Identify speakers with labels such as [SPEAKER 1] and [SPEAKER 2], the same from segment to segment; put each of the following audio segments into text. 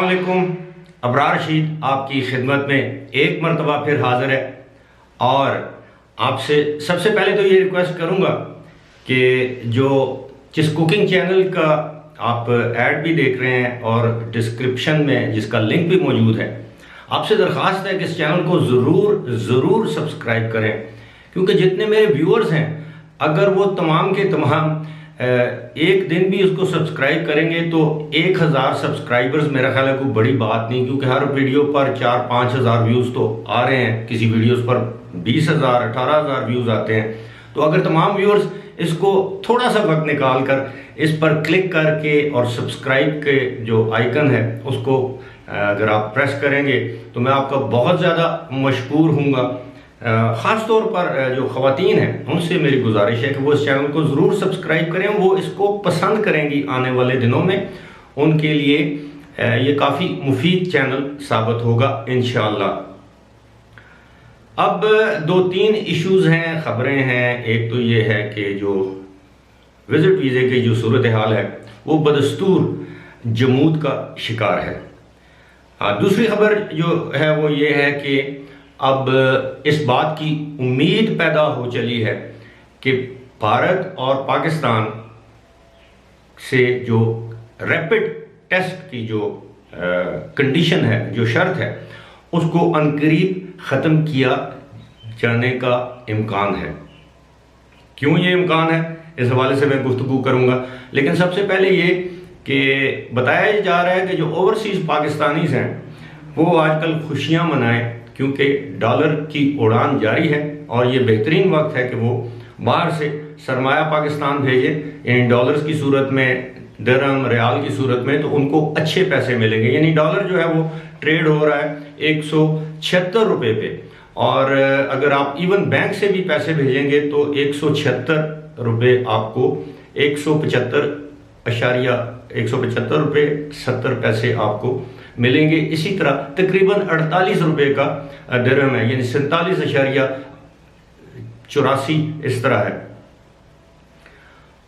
[SPEAKER 1] अस्सलामुअलैकुम। अबरार रशीद आपकी खिदमत में एक मरतबा फिर हाजिर है और आपसे सबसे पहले तो ये रिक्वेस्ट करूँगा कि जो जिस कुकिंग चैनल का आप ऐड भी देख रहे हैं और डिस्क्रिप्शन में जिसका लिंक भी मौजूद है, आपसे दरख्वास्त है कि इस चैनल को ज़रूर सब्सक्राइब करें, क्योंकि जितने मेरे व्यूअर्स हैं अगर वो तमाम के तमाम एक दिन भी उसको सब्सक्राइब करेंगे तो 1000 सब्सक्राइबर्स मेरा ख्याल है कोई बड़ी बात नहीं, क्योंकि हर वीडियो पर 4-5 हज़ार व्यूज़ तो आ रहे हैं, किसी वीडियोस पर 20,000 18,000 व्यूज़ आते हैं। तो अगर तमाम व्यूअर्स इसको थोड़ा सा वक्त निकाल कर इस पर क्लिक करके और सब्सक्राइब के जो आइकन है उसको अगर आप प्रेस करेंगे तो मैं आपका बहुत ज़्यादा मशकूर हूँगा। ख़ास तौर पर जो ख़वातीन हैं उनसे मेरी गुजारिश है कि वो इस चैनल को ज़रूर सब्सक्राइब करें, वो इसको पसंद करेंगी आने वाले दिनों में, उनके लिए ये काफ़ी मुफीद चैनल साबित होगा इंशाअल्लाह। अब 2-3 इश्यूज़ हैं, ख़बरें हैं। एक तो ये है कि जो विज़िट वीज़े की जो सूरत हाल है वो बदस्तूर जमूद का शिकार है। दूसरी खबर जो है वो ये है कि अब इस बात की उम्मीद पैदा हो चली है कि भारत और पाकिस्तान से जो रैपिड टेस्ट की जो कंडीशन है, जो शर्त है, उसको अनकरीब ख़त्म किया जाने का इम्कान है। क्यों ये इम्कान है, इस हवाले से मैं गुफ्तगू करूँगा, लेकिन सबसे पहले ये कि बताया जा रहा है कि जो ओवरसीज़ पाकिस्तानीज़ हैं वो आजकल खुशियाँ मनाएं, क्योंकि डॉलर की उड़ान जारी है और ये बेहतरीन वक्त है कि वो बाहर से सरमाया पाकिस्तान भेजें, यानी डॉलर्स की सूरत में, दिरहम रियाल की सूरत में, तो उनको अच्छे पैसे मिलेंगे। यानी डॉलर जो है वो ट्रेड हो रहा है 176 रुपये पे, और अगर आप इवन बैंक से भी पैसे भेजेंगे तो 176 रुपये आपको 175 रुपये 70 पैसे आपको मिलेंगे। इसी तरह तकरीबन 48 रुपये का दिरहम है, यानी 47.84 इस तरह है।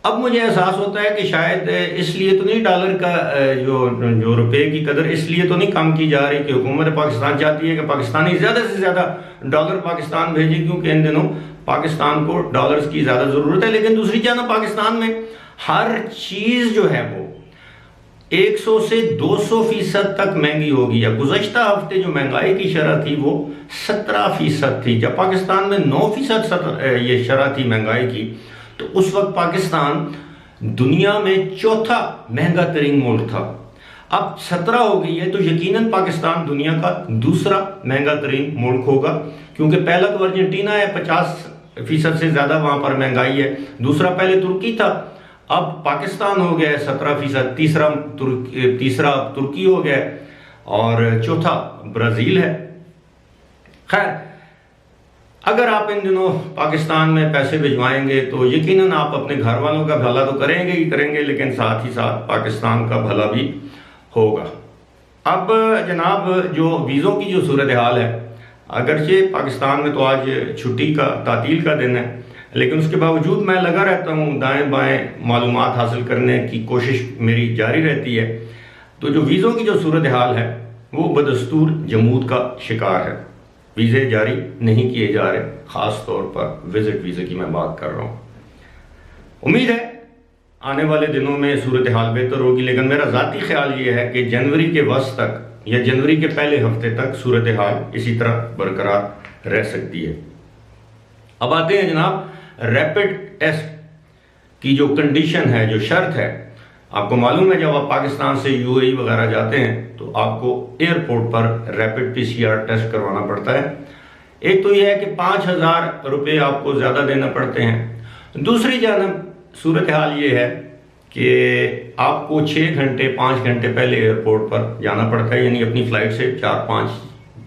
[SPEAKER 1] अब मुझे एहसास होता है कि शायद इसलिए तो नहीं डॉलर का जो रुपए की कदर इसलिए तो नहीं कम की जा रही कि हुकूमत पाकिस्तान चाहती है कि पाकिस्तानी ज़्यादा से ज़्यादा डॉलर पाकिस्तान भेजें, क्योंकि इन दिनों पाकिस्तान को डॉलर्स की ज़्यादा ज़रूरत है। लेकिन दूसरी जानब पाकिस्तान में हर चीज़ जो है वो 100 से 200% तक महंगी हो गई है। गुज़श्ता हफ्ते जो महंगाई की शरह थी वो 17% थी। जब पाकिस्तान में 9% ये शरह थी महंगाई की, तो उस वक्त पाकिस्तान दुनिया में चौथा महंगा तरीन मुल्क था। अब 17 हो गई है तो यकीनन पाकिस्तान दुनिया का दूसरा महंगा तरीन मुल्क होगा, क्योंकि पहला तो अर्जेंटीना है, 50% से ज़्यादा वहाँ पर महंगाई है। दूसरा पहले तुर्की था, अब पाकिस्तान हो गया है 17%, तीसरा तुर्की हो गया है और चौथा ब्राज़ील है। खैर, अगर आप इन दिनों पाकिस्तान में पैसे भिजवाएंगे तो यकीनन आप अपने घर वालों का भला तो करेंगे ही करेंगे, लेकिन साथ ही साथ पाकिस्तान का भला भी होगा। अब जनाब, जो वीज़ों की जो सूरत हाल है, अगरचे पाकिस्तान में तो आज छुट्टी का तातील का दिन है, लेकिन उसके बावजूद मैं लगा रहता हूँ, दाएं बाएं मालूमात हासिल करने की कोशिश मेरी जारी रहती है। तो जो वीज़ों की जो सूरत हाल है वो बदस्तूर जमूद का शिकार है। वीज़े जारी नहीं किए जा रहे, ख़ास तौर पर विज़िट वीज़े की मैं बात कर रहा हूँ। उम्मीद है आने वाले दिनों में सूरत हाल बेहतर होगी, लेकिन मेरा ज़ाती ख्याल ये है कि जनवरी के वस्त तक या जनवरी के पहले हफ्ते तक सूरत हाल इसी तरह बरकरार रह सकती है। अब आते हैं जनाब रैपिड टेस्ट की जो कंडीशन है, जो शर्त है। आपको मालूम है जब आप पाकिस्तान से यूएई वगैरह जाते हैं तो आपको एयरपोर्ट पर रैपिड पीसीआर टेस्ट करवाना पड़ता है। एक तो यह है कि 5,000 रुपये आपको ज़्यादा देना पड़ते हैं। दूसरी जानब सूरत हाल ये है कि आपको 6 घंटे 5 घंटे पहले एयरपोर्ट पर जाना पड़ता है, यानी अपनी फ़्लाइट से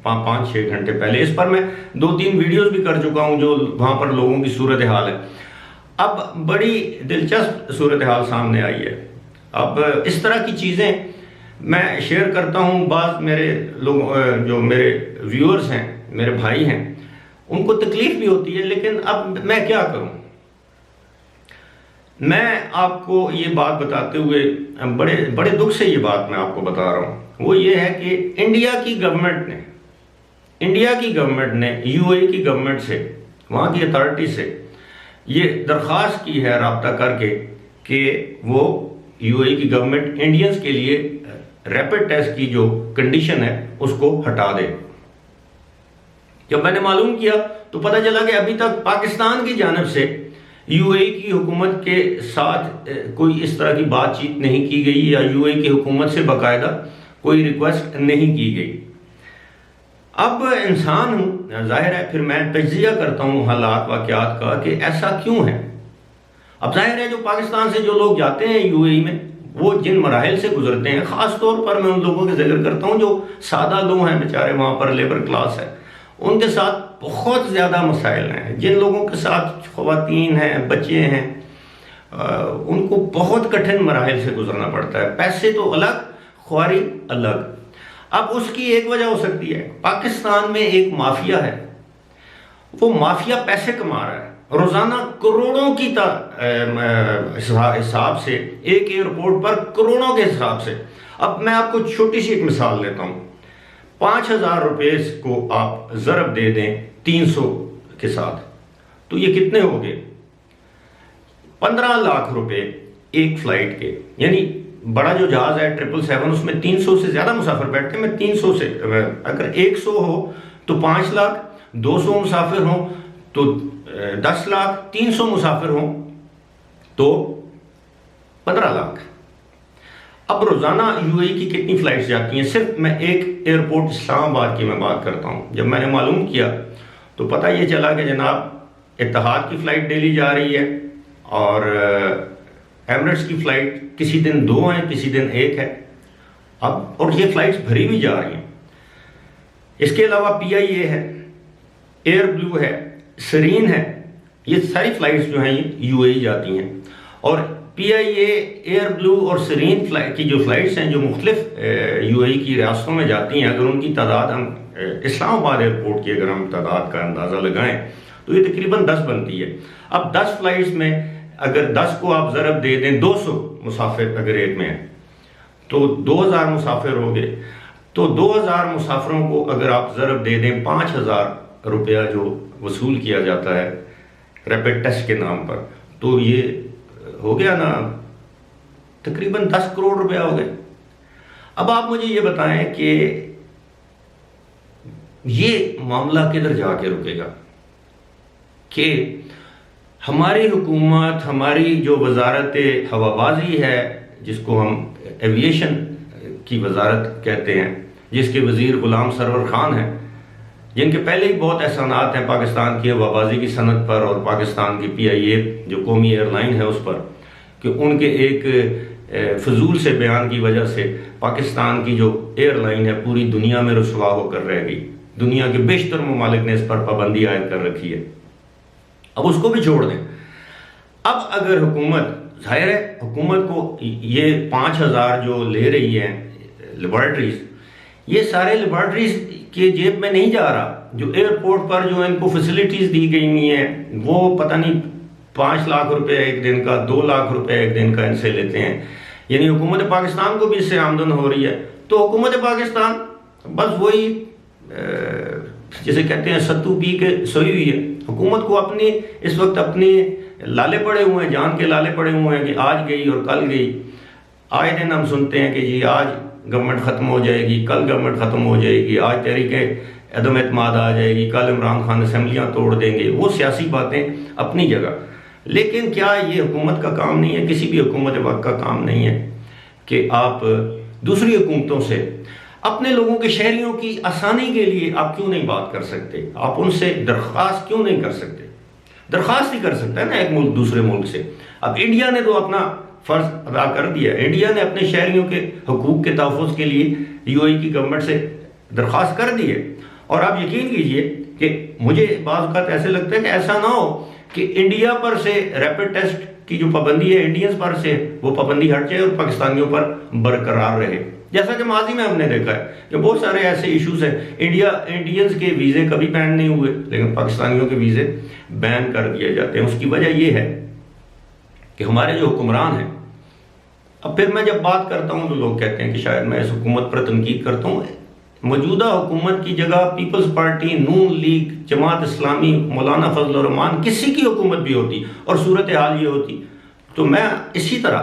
[SPEAKER 1] 5-6 घंटे पहले। इस पर मैं 2-3 वीडियोस भी कर चुका हूं जो वहां पर लोगों की सूरत हाल है। अब बड़ी दिलचस्प सूरत हाल सामने आई है। अब इस तरह की चीज़ें मैं शेयर करता हूं, बाज़ मेरे लोग जो मेरे व्यूअर्स हैं, मेरे भाई हैं, उनको तकलीफ भी होती है, लेकिन अब मैं क्या करूं। मैं आपको ये बात बताते हुए बड़े दुख से ये बात मैं आपको बता रहा हूँ वो ये है कि इंडिया की गवर्नमेंट ने यूएई की गवर्नमेंट से, वहाँ की अथॉरिटी से ये दरख्वास्त की है रब्ता करके कि वो यूएई की गवर्नमेंट इंडियंस के लिए रैपिड टेस्ट की जो कंडीशन है उसको हटा दे। जब मैंने मालूम किया तो पता चला कि अभी तक पाकिस्तान की जानिब से यूएई की हुकूमत के साथ कोई इस तरह की बातचीत नहीं की गई या यूएई की हुकूमत से बाकायदा कोई रिक्वेस्ट नहीं की गई। अब इंसान हूँ, जाहिर है, फिर मैं तज्जिया करता हूँ हालात वाक़यात का कि ऐसा क्यों है। अब जाहिर है जो पाकिस्तान से जो लोग जाते हैं यूएई में, वो जिन मराहिल से गुजरते हैं, ख़ास तौर पर मैं उन लोगों के जिक्र करता हूँ जो सादा लोग हैं, बेचारे वहाँ पर लेबर क्लास है, उनके साथ बहुत ज़्यादा मसाइल हैं। जिन लोगों के साथ ख़वातीन हैं, बच्चे हैं, उनको बहुत कठिन मराहिल से गुजरना पड़ता है। पैसे तो अलग, ख्वारी अलग। अब उसकी एक वजह हो सकती है, पाकिस्तान में एक माफिया है, वो माफिया पैसे कमा रहा है रोज़ाना करोड़ों की हिसाब से, एक एयरपोर्ट पर करोड़ों के हिसाब से। अब मैं आपको छोटी सी एक मिसाल लेता हूँ। 5,000 रुपये को आप ज़रब दे दें 300 के साथ, तो ये कितने हो गए? 15 लाख रुपए एक फ्लाइट के। यानी बड़ा जो जहाज़ है 777, उसमें 300 से ज़्यादा मुसाफिर बैठते हैं। मैं 300 से, अगर 100 हो तो 5 लाख, 200 मुसाफिर हो तो 10 लाख, 300 मुसाफिर हो तो 15 लाख। अब रोज़ाना यूएई की कितनी फ़्लाइट्स जाती हैं? सिर्फ मैं एक एयरपोर्ट इस्लामाबाद की मैं बात करता हूँ। जब मैंने मालूम किया तो पता ये चला कि जनाब इत्तेहाद की फ़्लाइट डेली जा रही है और एमिरेट्स की फ़्लाइट किसी दिन 2 हैं, किसी दिन 1 है। अब और ये फ़्लाइट्स भरी भी जा रही हैं। इसके अलावा पीआईए है, एयर ब्लू है, सरीन है, ये सारी फ़्लाइट्स जो हैं ये यूएई जाती हैं। और पीआईए, एयर ब्लू और सरीन फ्लाइट की जो फ़्लाइट्स हैं जो मुख्तलिफ यूएई की रियासतों में जाती हैं, अगर उनकी तादाद हम इस्लामाबाद एयरपोर्ट की अगर हम तादाद का अंदाज़ा लगाएं तो ये तकरीबन 10 बनती है। अब 10 फ्लाइट्स में अगर 10 को आप ज़रब दे दें 200 मुसाफिर अगर एक में है तो 2000 मुसाफिर हो गए। तो 2000 मुसाफिरों को अगर आप ज़रब दे दें 5,000 रुपया जो वसूल किया जाता है रैपिड टेस्ट के नाम पर, तो ये हो गया ना तकरीबन 10 करोड़ रुपया हो गए। अब आप मुझे ये बताएं कि ये मामला किधर जाके रुकेगा कि हमारी हुकूमत, हमारी जो वजारत हवाबाजी है जिसको हम एविएशन की वजारत कहते हैं, जिसके वजीर गुलाम सरवर खान हैं, जिनके पहले ही बहुत एहसानात हैं पाकिस्तान की हवाबाजी की सनत पर और पाकिस्तान की पीआईए जो कौमी एयरलाइन है उस पर, कि उनके एक फजूल से बयान की वजह से पाकिस्तान की जो एयरलाइन है पूरी दुनिया में रुसवा होकर रह गई। दुनिया के बेशतर ममालिक ने इस पर पाबंदी आयद कर रखी है। अब उसको भी छोड़ दें। अब अगर हुकूमत, जाहिर है हुकूमत को ये 5,000 जो ले रही है लेबॉर्ट्रीज, ये सारे लेबॉर्ट्रीज के जेब में नहीं जा रहा। जो एयरपोर्ट पर जो इनको फैसिलिटीज दी गई हुई हैं वो पता नहीं 5 लाख रुपए एक दिन का, 2 लाख रुपए एक दिन का इनसे लेते हैं। यानी हुकूमत पाकिस्तान को भी इससे आमदन हो रही है। तो हुकूमत पाकिस्तान बस वही जिसे कहते हैं सत्तू पी के सोई हुई है। हुकूमत को अपनी इस वक्त अपने लाले पड़े हुए हैं, जान के लाले पड़े हुए हैं कि आज गई और कल गई। आए दिन हम सुनते हैं कि जी आज गवर्नमेंट ख़त्म हो जाएगी, कल गवर्नमेंट ख़त्म हो जाएगी, आज तहरीक अदम एतमाद आ जाएगी, कल इमरान खान असम्बलियाँ तोड़ देंगे। वो सियासी बातें अपनी जगह, लेकिन क्या ये हुकूमत का काम नहीं है, किसी भी हुकूमत वक्त का काम नहीं है कि आप दूसरी हुकूमतों से अपने लोगों के, शहरियों की आसानी के लिए आप क्यों नहीं बात कर सकते? आप उनसे दरख्वास्त क्यों नहीं कर सकते? दरख्वास्त ही कर सकता है ना एक मुल्क दूसरे मुल्क से। अब इंडिया ने तो अपना फ़र्ज अदा कर दिया। इंडिया ने अपने शहरियों के हकूक़ के तहफ़्फ़ुज़ के लिए यूएई की गवर्नमेंट से दरख्वास्त कर दी है। और आप यकीन कीजिए कि मुझे बाज़ औक़ात ऐसे लगता है कि ऐसा ना हो कि इंडिया पर से रैपिड टेस्ट की जो पाबंदी है इंडियंस पर से वो पाबंदी हट जाए और पाकिस्तानियों पर बरकरार रहे। जैसा कि माजी में हमने देखा है कि बहुत सारे ऐसे इश्यूज हैं। इंडियंस के वीज़े कभी बैन नहीं हुए, लेकिन पाकिस्तानियों के वीज़े बैन कर दिए जाते हैं। उसकी वजह यह है कि हमारे जो हुक्मरान हैं अब फिर मैं जब बात करता हूँ तो लोग कहते हैं कि शायद मैं इस हुकूमत पर तनकीद करता हूँ। मौजूदा हुकूमत की जगह पीपल्स पार्टी, नून लीग, जमात इस्लामी, मौलाना फजल रहमान, किसी की हुकूमत भी होती और सूरत हाल ये होती तो मैं इसी तरह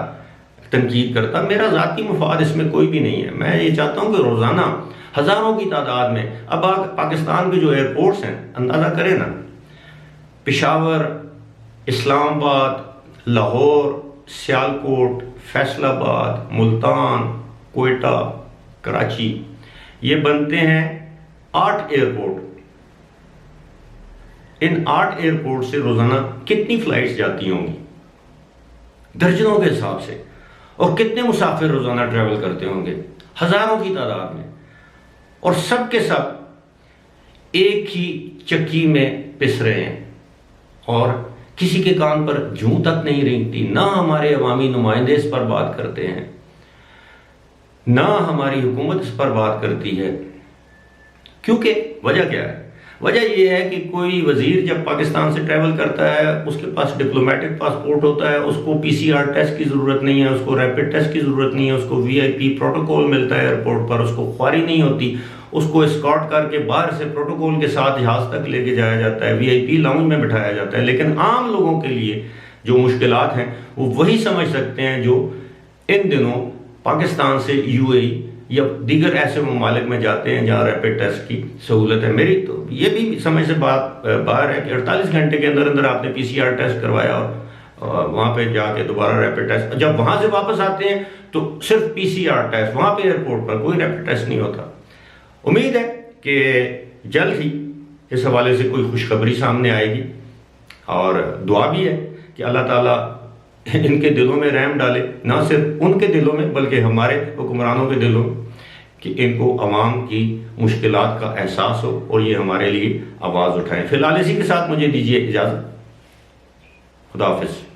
[SPEAKER 1] तनकीद करता। मेरा ज़ाती मफाद इसमें कोई भी नहीं है। मैं ये चाहता हूँ कि रोज़ाना हज़ारों की तादाद में, अब पाकिस्तान के जो एयरपोर्ट्स हैं, अंदाज़ा करें ना, पेशावर, इस्लामाबाद, लाहौर, सियालकोट, फैसलाबाद, मुल्तान, कोयटा, कराची, ये बनते हैं 8 एयरपोर्ट। इन 8 एयरपोर्ट से रोज़ाना कितनी फ़्लाइट्स जाती होंगी? दर्जनों के हिसाब से। और कितने मुसाफिर रोज़ाना ट्रैवल करते होंगे? हज़ारों की तादाद में। और सब के सब एक ही चक्की में पिस रहे हैं और किसी के कान पर जूं तक नहीं रेंगती। ना हमारे अवामी नुमाइंदे इस पर बात करते हैं, ना हमारी हुकूमत इस पर बात करती है। क्योंकि वजह क्या है? वजह यह है कि कोई वजीर जब पाकिस्तान से ट्रैवल करता है, उसके पास डिप्लोमेटिक पासपोर्ट होता है, उसको पीसीआर टेस्ट की ज़रूरत नहीं है, उसको रैपिड टेस्ट की ज़रूरत नहीं है, उसको वीआईपी प्रोटोकॉल मिलता है एयरपोर्ट पर, उसको ख्वारी नहीं होती, उसको एस्कॉर्ट करके बाहर से प्रोटोकॉल के साथ जहाज़ तक लेके जाया जाता है, वीआईपी लाउंज में बिठाया जाता है। लेकिन आम लोगों के लिए जो मुश्किलात हैं वो वही समझ सकते हैं जो इन दिनों पाकिस्तान से यूएई या दीगर ऐसे ममालिक में जाते हैं जहाँ रैपिड टेस्ट की सहूलत है। मेरी तो ये भी समझ से बात बाहर है कि 48 घंटे के अंदर अंदर आपने पीसीआर टेस्ट करवाया और वहाँ पे जाके दोबारा रैपिड टेस्ट, जब वहाँ से वापस आते हैं तो सिर्फ पीसीआर टेस्ट, वहाँ पे एयरपोर्ट पर कोई रैपिड टेस्ट नहीं होता। उम्मीद है कि जल्द ही इस हवाले से कोई खुशखबरी सामने आएगी और दुआ भी है कि अल्लाह ताला इनके दिलों में रहम डाले, ना सिर्फ उनके दिलों में बल्कि हमारे हुक्मरानों के दिलों में, कि इनको अवाम की मुश्किलात का एहसास हो और ये हमारे लिए आवाज़ उठाएं। फिलहाल इसी के साथ मुझे दीजिए इजाज़त। खुदा हाफिज़।